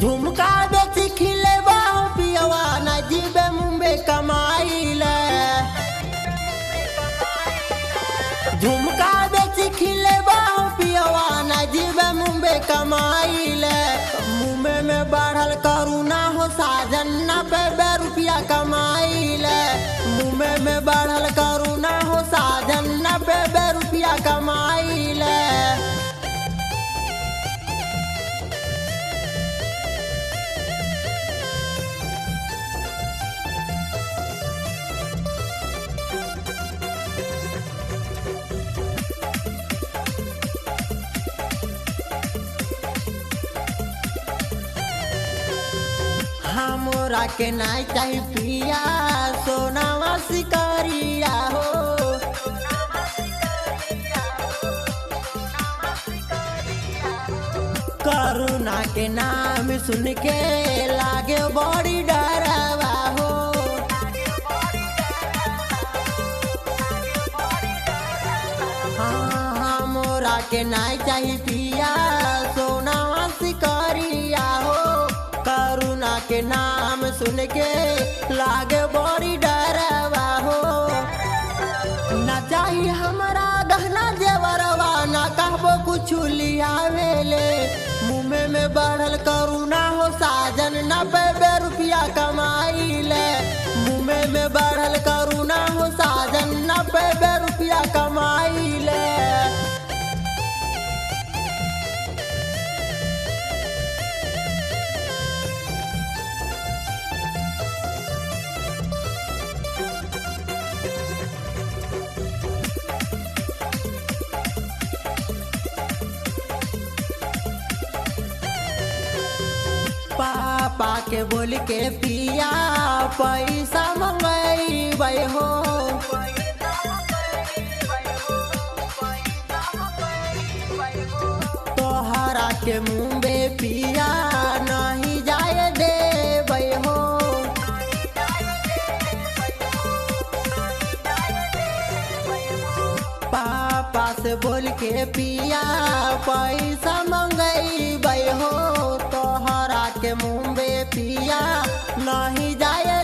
झुमका बेची खिले बाहु पियवा न जीबे मुंबई कमाइले। झुमका बेची खिले बाहु पियवा न जीबे मुंबई कमाइले। मुंबई में बढ़ल करुणा हो साजन 90 रुपया कमाइले। मुंबई में बढ़ल करुणा हो साजन 90 रुपया कमाइले। हमरा के नाई चाही पिया सोनावा शिकारिया हो। करुणा के नाम सुन के लागे बड़ी डरावा हो। हमरा के नाई चाही पिया सोनावा शिकारिया हो। करुणा के नाम सुन के लागे बड़ी डरवा हो। ना चाहिए हमारा गहना जेवरवा ना कहबो कुछ लियावेले। मुंबई में बढ़ल करुणा हो साजन 90 रुपया कमाइले। मुंबई में बढ़ल करुणा हो साजन 90 रुपया कमाइले। पापा के बोल के पिया पैसा मंगवाई हो। तोहरा के मुंबई पिया नहीं जाए देबै हो। पापा से बोल के पिया पैसा मंगवाई हो। तोहरा के मुंबई पिया नहीं जाए